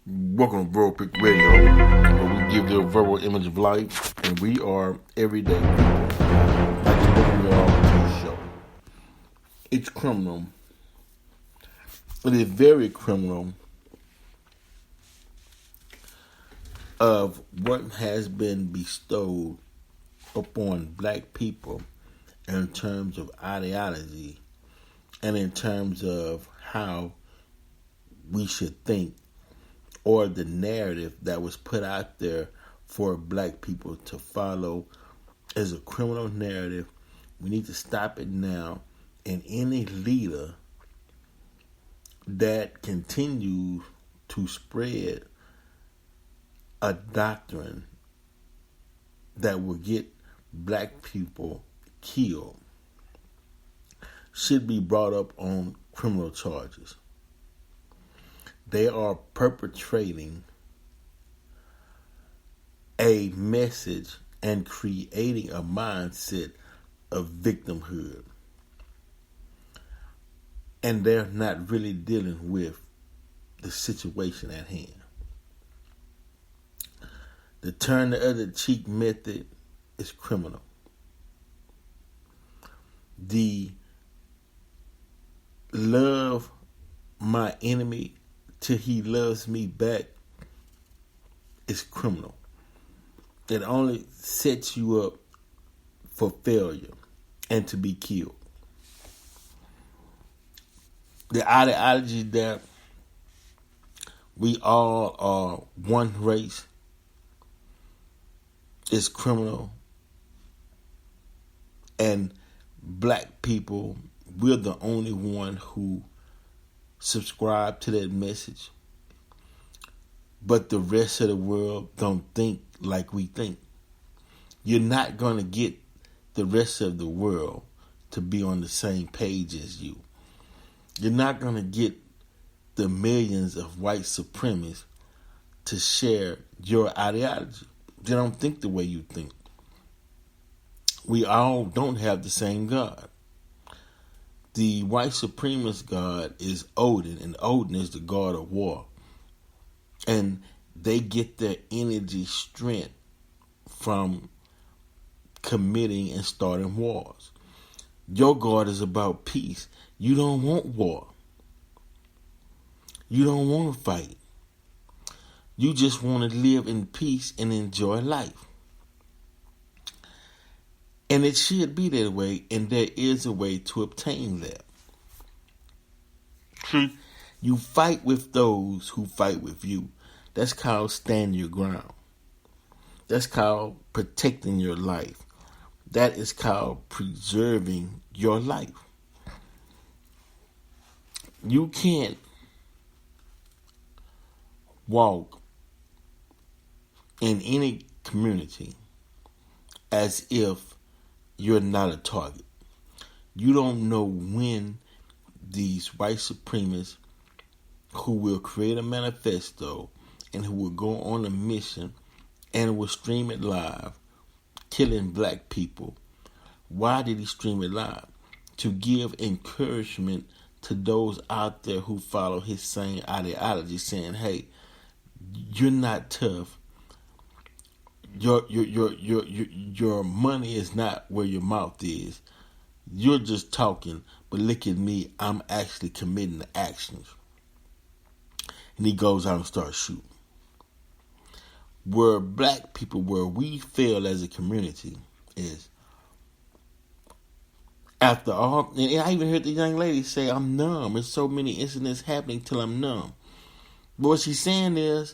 Welcome to Verbal Pick Radio, where we give the verbal image of life, and we are everyday people. I'd like to welcome you all to the show. It's criminal. It is very criminal of what has been bestowed upon black people in terms of ideology and in terms of how we should think, or the narrative that was put out there for black people to follow is a criminal narrative. We need to stop it now. And any leader that continues to spread a doctrine that will get black people killed should be brought up on criminal charges. They are perpetrating a message and creating a mindset of victimhood. And they're not really dealing with the situation at hand. The turn the other cheek method is criminal. The love my enemy till he loves me back is criminal. It only sets you up for failure and to be killed. The ideology that we all are one race is criminal, and black people, we're the only one who subscribe to that message, but the rest of the world don't think like we think. You're not going to get the rest of the world to be on the same page as you. You're not going to get the millions of white supremacists to share your ideology. They don't think the way you think. We all don't have the same God. The white supremacist God is Odin, and Odin is the god of war. And they get their energy strength from committing and starting wars. Your God is about peace. You don't want war. You don't want to fight. You just want to live in peace and enjoy life. And it should be that way, and there is a way to obtain that. See, you fight with those who fight with you. That's called stand your ground. That's called protecting your life. That is called preserving your life. You can't walk in any community as if you're not a target. You don't know when these white supremacists who will create a manifesto and who will go on a mission and will stream it live, killing black people. Why did he stream it live? To give encouragement to those out there who follow his same ideology, saying, hey, you're not tough. Your money is not where your mouth is. You're just talking, but look at me, I'm actually committing the actions. And he goes out and starts shooting. Where black people, where we fail as a community is, after all, and I even heard the young lady say, I'm numb. There's so many incidents happening till I'm numb. But what she's saying is,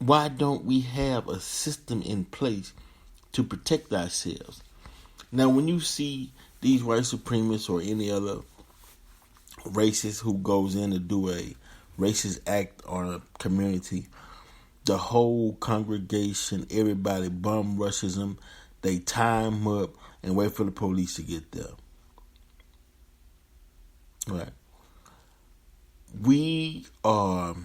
why don't we have a system in place to protect ourselves? Now, when you see these white supremacists or any other racist who goes in to do a racist act on a community, the whole congregation, everybody bum rushes them. They tie them up and wait for the police to get there. Right. We are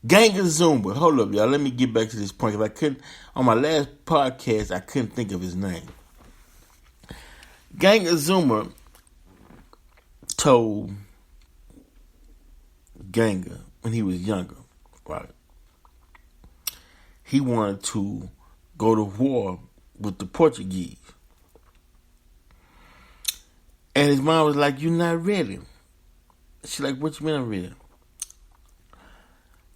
Gang of Zumba. Hold up, y'all. Let me get back to this point, because I couldn't, on my last podcast, I couldn't think of his name. Gang of Zumba told Ganga, when he was younger, right? He wanted to go to war with the Portuguese. And his mom was like, "You're not ready." She's like, "What you mean I'm ready?"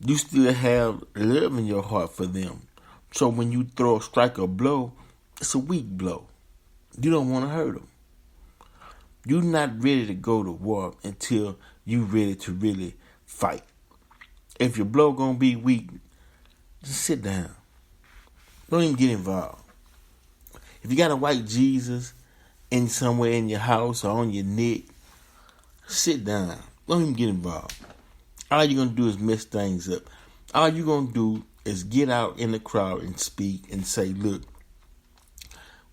You still have love in your heart for them. So when you strike a blow, it's a weak blow. You don't want to hurt them. You're not ready to go to war until you're ready to really fight. If your blow gonna be weak, just sit down. Don't even get involved. If you got a white Jesus in somewhere in your house or on your neck, sit down. Don't even get involved. All you're going to do is mess things up. All you're going to do is get out in the crowd and speak and say, look,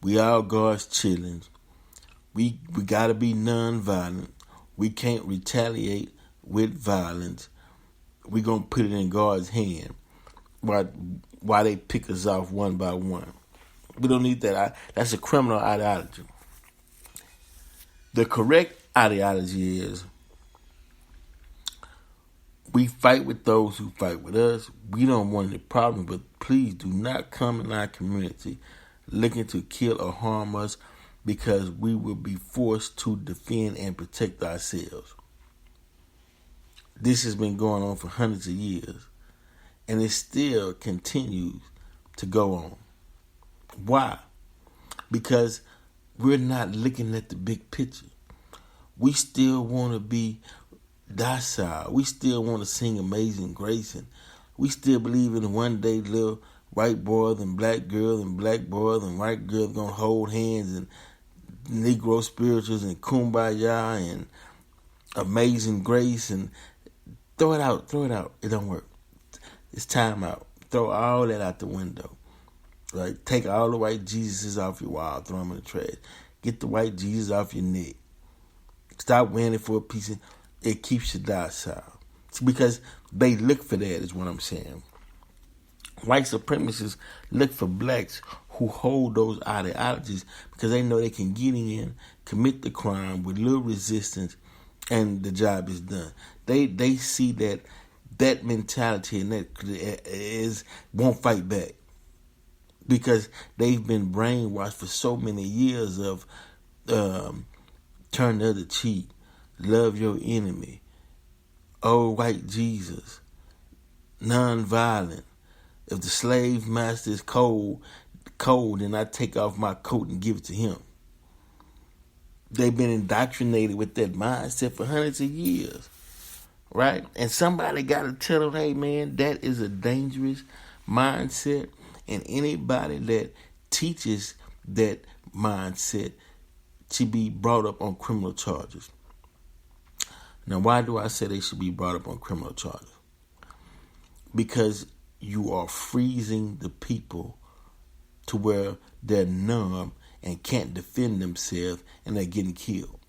we all God's children. We got to be nonviolent. We can't retaliate with violence. We're going to put it in God's hand while they pick us off one by one. We don't need that. That's a criminal ideology. The correct ideology is we fight with those who fight with us. We don't want any problems, but please do not come in our community looking to kill or harm us, because we will be forced to defend and protect ourselves. This has been going on for hundreds of years, and it still continues to go on. Why? Because we're not looking at the big picture. We still want to be docile. We still want to sing Amazing Grace, and we still believe in one day little white boys and black girls and black boys and white girls gonna hold hands, and Negro spirituals and Kumbaya and Amazing Grace, and throw it out. It don't work. It's time out. Throw all that out the window. Right? Take all the white Jesuses off your wall, throw them in the trash. Get the white Jesus off your neck. Stop wearing it for a piece of it. Keeps you docile. It's because they look for that, is what I'm saying. White supremacists look for blacks who hold those ideologies because they know they can get in, commit the crime with little resistance, and the job is done. They see that mentality and that won't fight back because they've been brainwashed for so many years of turn the other cheek, love your enemy, old white Jesus, non-violent. If the slave master is cold, then I take off my coat and give it to him. They've been indoctrinated with that mindset for hundreds of years, right? And somebody got to tell them, hey, man, that is a dangerous mindset. And anybody that teaches that mindset should be brought up on criminal charges. Now, why do I say they should be brought up on criminal charges? Because you are freezing the people to where they're numb and can't defend themselves, and they're getting killed.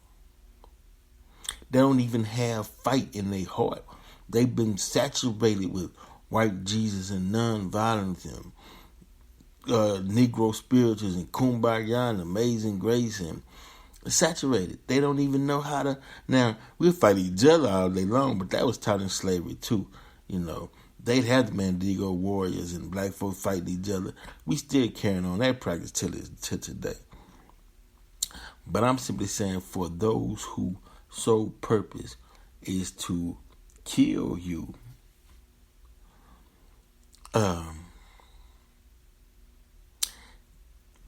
They don't even have fight in their heart. They've been saturated with white Jesus and non-violence and Negro spirituals and Kumbaya and Amazing Grace, and saturated. They don't even know how to. Now, we'll fight each other all day long, but that was taught in slavery too. You know, they'd have the Mandingo warriors and black folks fighting each other. We still carrying on that practice till today. But I'm simply saying, for those who sole purpose is to kill you,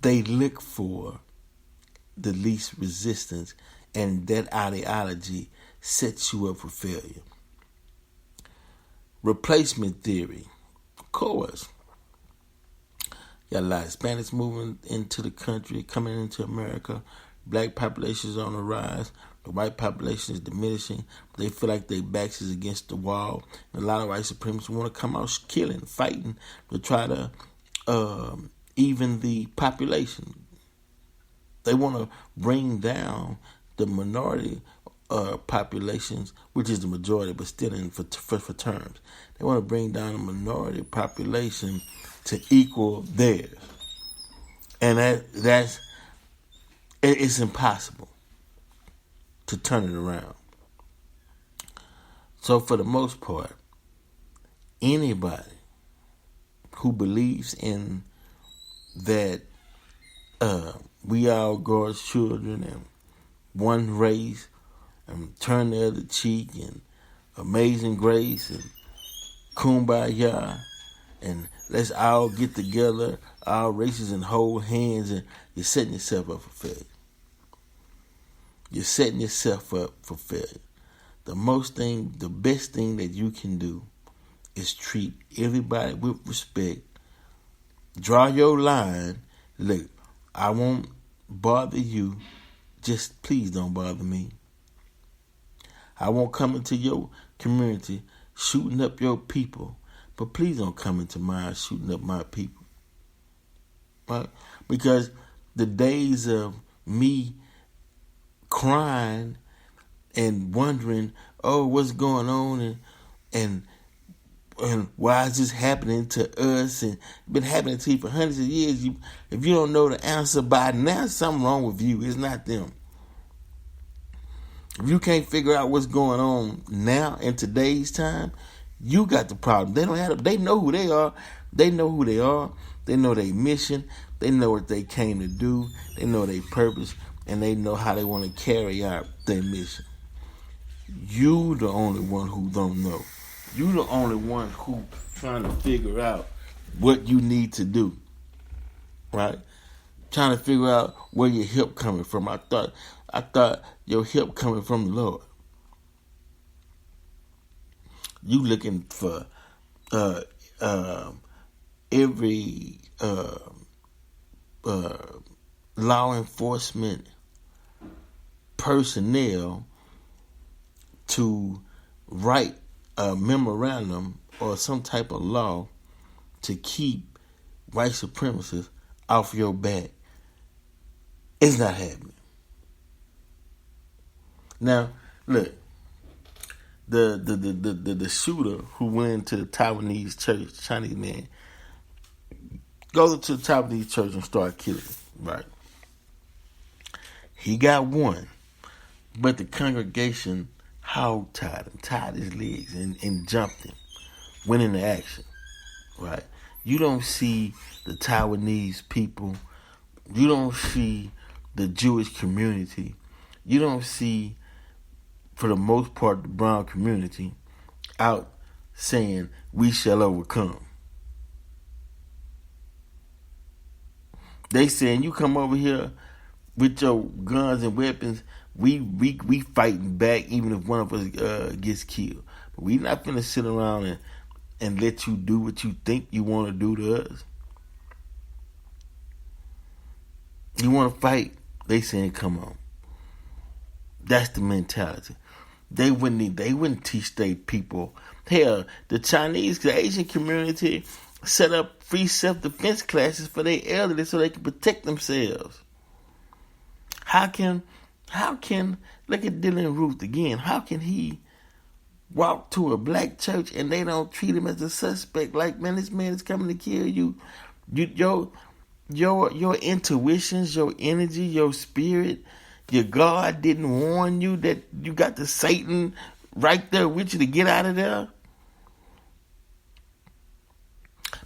they look for the least resistance, and that ideology sets you up for failure. Replacement theory. Of course. Got a lot of Hispanics moving into the country, coming into America. Black population is on the rise. The white population is diminishing. They feel like their backs is against the wall. And a lot of white supremacists want to come out killing, fighting to try to even the population. They want to bring down the minority populations, which is the majority, but still in for terms. They want to bring down the minority population to equal theirs, and it's impossible to turn it around. So for the most part, anybody who believes in that we are God's children and one race and turn the other cheek and amazing grace and kumbaya and let's all get together, all races, and hold hands, and you're setting yourself up for failure. You're setting yourself up for failure. The best thing that you can do is treat everybody with respect. Draw your line. Look, I won't bother you. Just please don't bother me. I won't come into your community shooting up your people, but please don't come into mine shooting up my people. Right? Because the days of me crying and wondering, oh, what's going on, and why is this happening to us, and been happening to you for hundreds of years. If you don't know the answer by now, something wrong with you. It's not them. If you can't figure out what's going on now in today's time, you got the problem. They don't have. They know who they are. They know who they are. They know their mission. They know what they came to do. They know their purpose, and they know how they want to carry out their mission. You the only one who don't know. You the only one who trying to figure out what you need to do. Right? Trying to figure out where your help coming from. I thought your help coming from the Lord. You looking for every law enforcement personnel to write a memorandum or some type of law to keep white supremacists off your back. It's not happening. Now, look, the shooter who went into the Taiwanese church, Chinese man, goes into the Taiwanese church and start killing, right? He got one, but the congregation hog-tied him, tied his legs, and jumped him, went into action, right? You don't see the Taiwanese people, you don't see the Jewish community, you don't see, for the most part, the brown community out saying, we shall overcome. They saying, you come over here with your guns and weapons, we fighting back even if one of us gets killed. But we not finna sit around and let you do what you think you want to do to us. You want to fight? They saying, come on. That's the mentality. They wouldn't teach their people. Hell, the Chinese, the Asian community set up free self-defense classes for their elderly so they can protect themselves. How can look at Dylan Ruth again? How can he walk to a black church and they don't treat him as a suspect? Like, man, this man is coming to kill you. Your intuitions, your energy, your spirit, your God didn't warn you that you got the Satan right there with you to get out of there?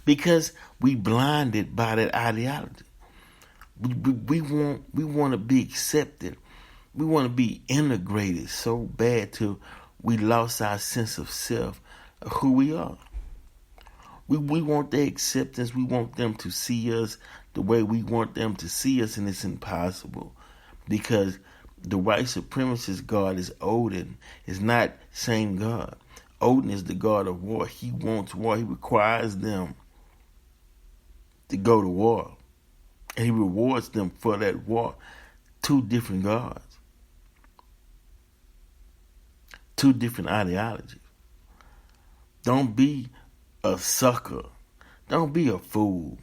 Because we blinded by that ideology. We want to be accepted. We want to be integrated so bad till we lost our sense of self, of who we are. We want their acceptance. We want them to see us the way we want them to see us, and it's impossible. Because the white supremacist God is Odin. It's not same God. Odin is the God of war. He wants war. He requires them to go to war. And he rewards them for that war. Two different gods. Two different ideologies. Don't be a sucker. Don't be a fool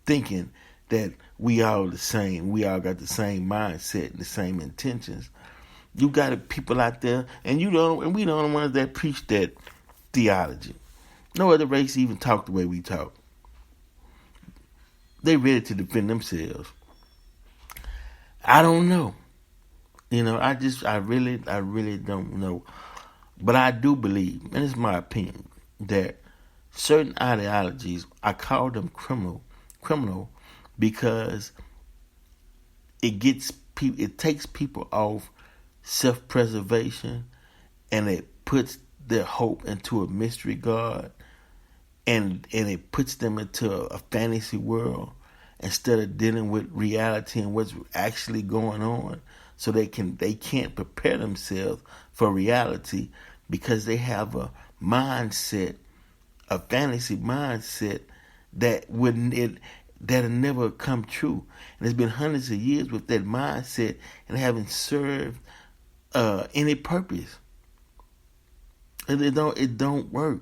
thinking that we all the same. We all got the same mindset and the same intentions. You got people out there, and we the only ones that preach that theology. No other race even talk the way we talk. They ready to defend themselves. I don't know. I really don't know. But I do believe, and it's my opinion, that certain ideologies, I call them criminal because it takes people off self-preservation, and it puts their hope into a mystery God, and it puts them into a fantasy world instead of dealing with reality and what's actually going on. So they can't prepare themselves for reality because they have a mindset, a fantasy mindset that'll never come true. And it's been hundreds of years with that mindset and haven't served any purpose. And it don't work.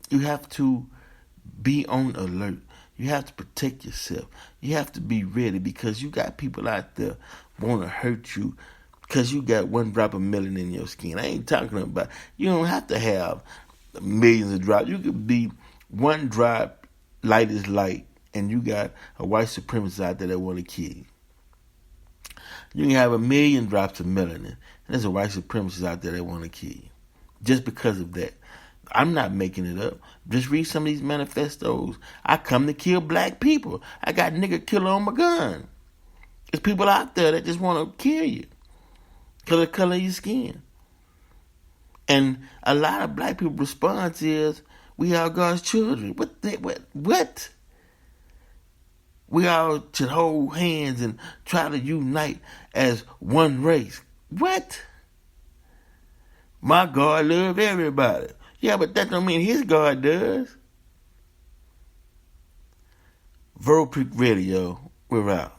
You have to be on alert. You have to protect yourself. You have to be ready because you got people out there want to hurt you because you got one drop of melanin in your skin. I ain't talking about, you don't have to have millions of drops. You could be one drop, light is light, and you got a white supremacist out there that want to kill you. You can have 1 million drops of melanin, and there's a white supremacist out there that want to kill you. Just because of that. I'm not making it up. Just read some of these manifestos. I come to kill black people. I got nigga killer on my gun. There's people out there that just want to kill you because of the color of your skin. And a lot of black people's response is, we are God's children. What? We all should hold hands and try to unite as one race. What? My God loves everybody. Yeah, but that don't mean his God does. Vero Peak Radio, we're out.